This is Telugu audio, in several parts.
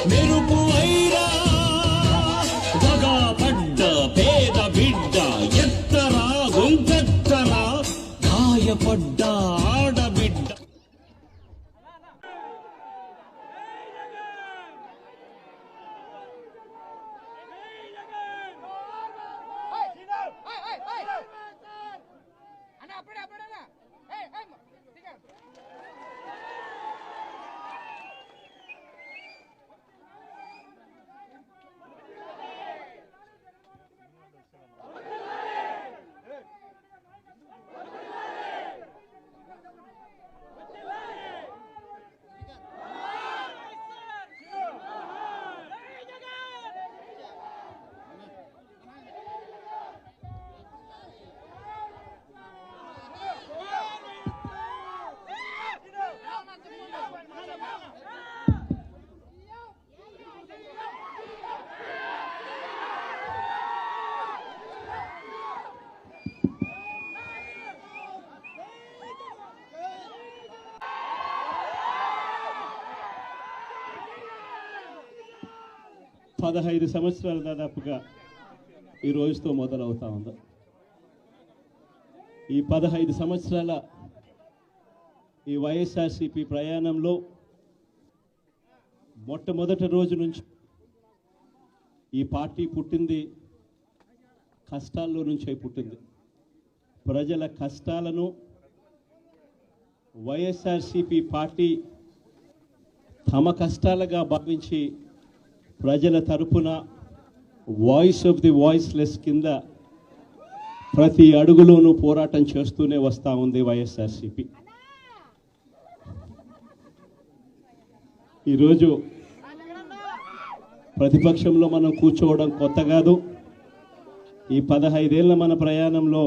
మెరుపు వైరా దగా పడ్డ పేద బిడ్డ ఎత్తరా గొంతెత్తరా గాయపడ్డ ఆడబిడ్డ. పదహైదు సంవత్సరాలు దాదాపుగా ఈ రోజుతో మొదలవుతా ఉంది. ఈ 15 సంవత్సరాల ఈ వైఎస్ఆర్సీపీ ప్రయాణంలో మొట్టమొదటి రోజు నుంచి ఈ పార్టీ పుట్టింది కష్టాల్లో నుంచే పుట్టింది. ప్రజల కష్టాలను వైఎస్ఆర్సీపీ పార్టీ తమ కష్టాలుగా భావించి ప్రజల తరపున వాయిస్ ఆఫ్ ది వాయిస్లెస్ కింద ప్రతి అడుగులోనూ పోరాటం చేస్తూనే వస్తూ ఉంది వైఎస్ఆర్సీపీ. ఈరోజు ప్రతిపక్షంలో మనం కూర్చోవడం కొత్త కాదు. ఈ 15 ఏళ్ల మన ప్రయాణంలో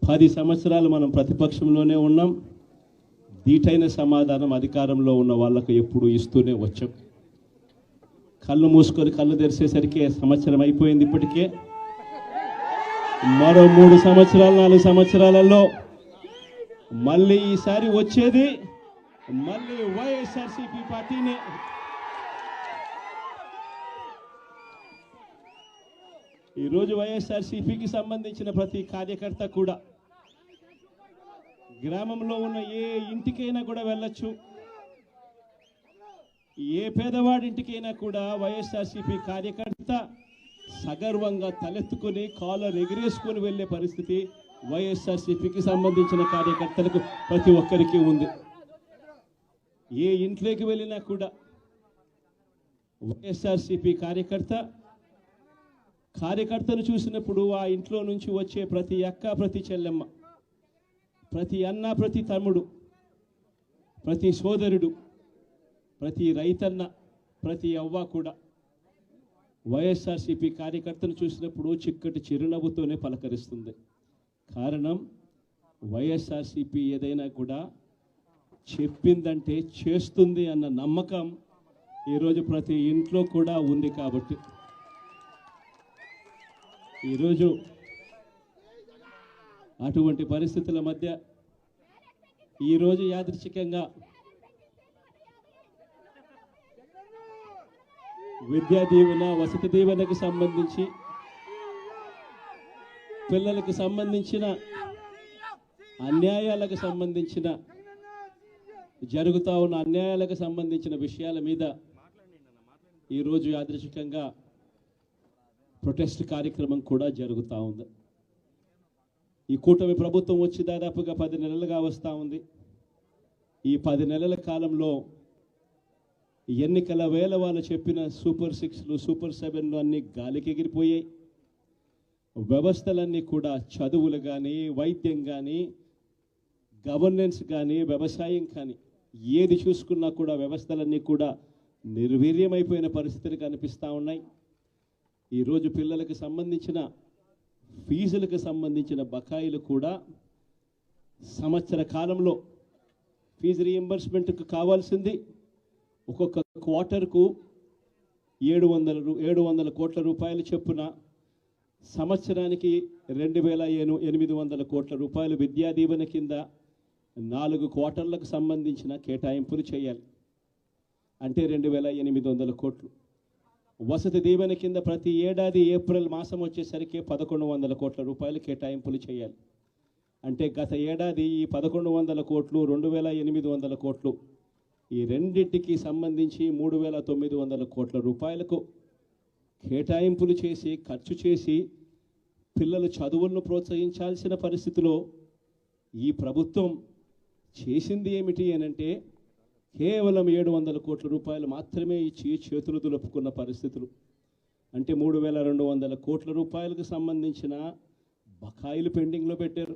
10 సంవత్సరాలు మనం ప్రతిపక్షంలోనే ఉన్నాం. దీటైన సమాధానం అధికారంలో ఉన్న వాళ్లకు ఎప్పుడు ఇస్తూనే వచ్చాం. కళ్ళు మూసుకొని కళ్ళు తెరిచేసరికి సంవత్సరం అయిపోయింది. ఇప్పటికే మరో 3 సంవత్సరాలు 4 సంవత్సరాలలో మళ్ళీ ఈసారి వచ్చేది మళ్ళీ వైఎస్ఆర్సీపీ పార్టీనే. ఈరోజు వైఎస్ఆర్సీపీకి సంబంధించిన ప్రతి కార్యకర్త కూడా గ్రామంలో ఉన్న ఏ ఇంటికైనా కూడా వెళ్ళొచ్చు. ఏ పేదవాడింటికైనా కూడా వైఎస్ఆర్సీపీ కార్యకర్త సగర్వంగా తలెత్తుకొని కాలర్ ఎగిరేసుకొని వెళ్ళే పరిస్థితి వైఎస్ఆర్సీపీకి సంబంధించిన కార్యకర్తలకు ప్రతి ఒక్కరికి ఉంది. ఏ ఇంట్లోకి వెళ్ళినా కూడా వైఎస్ఆర్సీపీ కార్యకర్తను చూసినప్పుడు ఆ ఇంట్లో నుంచి వచ్చే ప్రతి అక్క, ప్రతి చెల్లెమ్మ, ప్రతి అన్న, ప్రతి తమ్ముడు, ప్రతి సోదరుడు, ప్రతి రైతన్న, ప్రతి అవ్వ కూడా వైఎస్ఆర్సీపీ కార్యకర్తను చూసినప్పుడు చిక్కటి చిరునవ్వుతోనే పలకరిస్తుంది. కారణం వైఎస్ఆర్సీపీ ఏదైనా కూడా చెప్పిందంటే చేస్తుంది అన్న నమ్మకం ఈరోజు ప్రతి ఇంట్లో కూడా ఉంది. కాబట్టి ఈరోజు అటువంటి పరిస్థితుల మధ్య ఈరోజు యాదృచ్ఛికంగా విద్యా దీవెన, వసతి దీవెనకు సంబంధించి పిల్లలకు సంబంధించిన అన్యాయాలకు సంబంధించిన జరుగుతూ ఉన్న అన్యాయాలకు సంబంధించిన విషయాల మీద ఈరోజు యాదృచ్ఛికంగా ప్రొటెస్ట్ కార్యక్రమం కూడా జరుగుతూ ఉంది. ఈ కూటమి ప్రభుత్వం వచ్చి దాదాపుగా 10 నెలలుగా వస్తూ ఉంది. ఈ 10 నెలల కాలంలో ఎన్నికల వేళ వాళ్ళు చెప్పిన సూపర్ 6లు, సూపర్ 7లు అన్నీ గాలికి ఎగిరిపోయాయి. వ్యవస్థలన్నీ కూడా చదువులు కానీ, వైద్యం కానీ, గవర్నెన్స్ కానీ, వ్యవసాయం కానీ ఏది చూసుకున్నా కూడా వ్యవస్థలన్నీ కూడా నిర్వీర్యమైపోయిన పరిస్థితులు కనిపిస్తూ ఉన్నాయి. ఈరోజు పిల్లలకు సంబంధించిన ఫీజులకు సంబంధించిన బకాయిలు కూడా సంవత్సర కాలంలో ఫీజు రీఎంబర్స్మెంట్కు కావాల్సింది ఒక్కొక్క క్వార్టర్కు 700 కోట్ల రూపాయలు చొప్పున, సంవత్సరానికి 2800 కోట్ల రూపాయలు విద్యా దీవెన కింద 4 క్వార్టర్లకు సంబంధించిన కేటాయింపులు చేయాలి. అంటే 2,800 కోట్లు. వసతి దీవెన కింద ప్రతి ఏడాది ఏప్రిల్ మాసం వచ్చేసరికి 1,100 కోట్ల రూపాయలు కేటాయింపులు చేయాలి. అంటే గత ఏడాది ఈ 1,100 కోట్లు, 2,800 కోట్లు, ఈ రెండింటికి సంబంధించి 3,900 కోట్ల రూపాయలకు కేటాయింపులు చేసి ఖర్చు చేసి పిల్లల చదువులను ప్రోత్సహించాల్సిన పరిస్థితిలో ఈ ప్రభుత్వం చేసింది ఏమిటి అనంటే కేవలం 700 కోట్ల రూపాయలు మాత్రమే ఇచ్చి చేతులు దులుపుకున్న పరిస్థితులు. అంటే 3,200 కోట్ల రూపాయలకు సంబంధించిన బకాయిలు పెండింగ్లో పెట్టారు.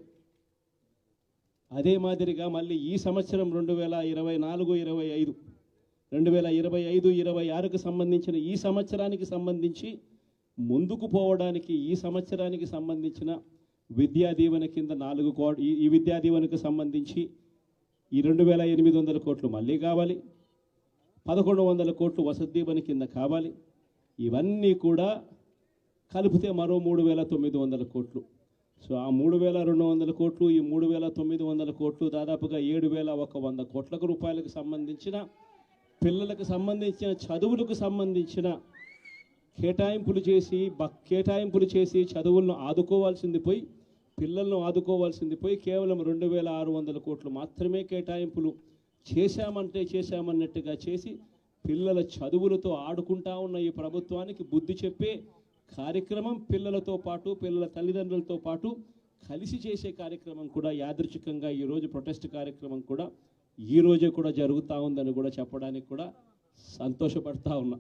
అదే మాదిరిగా మళ్ళీ ఈ సంవత్సరం 2025-26కు సంబంధించిన ఈ సంవత్సరానికి సంబంధించి ముందుకు పోవడానికి ఈ సంవత్సరానికి సంబంధించిన విద్యా దీవెన కింద ఈ విద్యా దీవెనకు సంబంధించి ఈ 2,800 కోట్లు మళ్ళీ కావాలి, 1,100 కోట్లు వసతి దీవెన కింద కావాలి. ఇవన్నీ కూడా కలిపితే మరో 3,900 కోట్లు. సో ఆ 3,200 కోట్లు, ఈ 3,900 కోట్లు దాదాపుగా 7,100 కోట్ల రూపాయలకు సంబంధించిన పిల్లలకు సంబంధించిన చదువులకు సంబంధించిన కేటాయింపులు చేసి చదువులను ఆదుకోవాల్సింది పోయి, పిల్లలను ఆదుకోవాల్సింది పోయి కేవలం 2,600 కోట్లు మాత్రమే కేటాయింపులు చేశామన్నట్టుగా చేసి పిల్లల చదువులతో ఆడుకుంటా ఉన్న ఈ ప్రభుత్వానికి బుద్ధి చెప్పే కార్యక్రమం పిల్లలతో పాటు పిల్లల తల్లిదండ్రులతో పాటు కలిసి చేసే కార్యక్రమం కూడా యాదృచ్ఛికంగా ఈరోజు ప్రొటెస్ట్ కార్యక్రమం కూడా ఈ రోజే కూడా జరుగుతూ ఉందని కూడా చెప్పడానికి కూడా సంతోషపడతా ఉన్నా.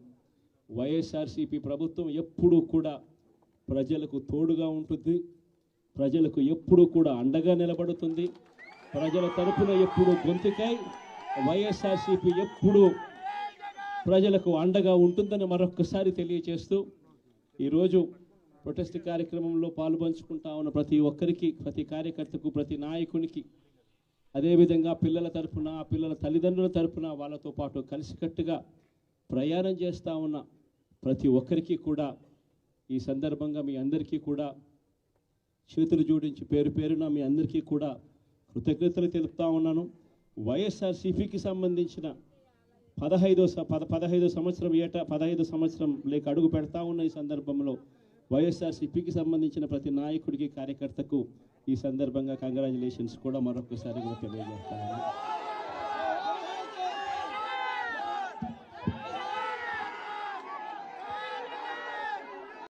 వైఎస్ఆర్సీపీ ప్రభుత్వం ఎప్పుడూ కూడా ప్రజలకు తోడుగా ఉంటుంది, ప్రజలకు ఎప్పుడూ కూడా అండగా నిలబడుతుంది, ప్రజల తరపున ఎప్పుడూ గొంతుకై వైఎస్ఆర్సీపీ ఎప్పుడూ ప్రజలకు అండగా ఉంటుందని మరొక్కసారి తెలియజేస్తూ ఈరోజు ప్రొటెస్ట్ కార్యక్రమంలో పాల్పంచుకుంటా ఉన్న ప్రతి ఒక్కరికి, ప్రతి కార్యకర్తకు, ప్రతి నాయకునికి, అదేవిధంగా పిల్లల తరపున, పిల్లల తల్లిదండ్రుల తరపున వాళ్ళతో పాటు కలిసికట్టుగా ప్రయాణం చేస్తూ ఉన్న ప్రతి ఒక్కరికి కూడా ఈ సందర్భంగా మీ అందరికీ కూడా చేతులు జోడించి పేరు పేరున మీ అందరికీ కూడా కృతజ్ఞతలు తెలుపుతా ఉన్నాను. వైఎస్ఆర్సీపీకి సంబంధించిన 15వ సంవత్సరం లేక అడుగు పెడతా ఉన్న ఈ సందర్భంలో వైఎస్ఆర్సీపీకి సంబంధించిన ప్రతి నాయకుడికి, కార్యకర్తకు ఈ సందర్భంగా కంగ్రాచులేషన్స్ కూడా మరొకసారి కూడా తెలియజేస్తాను.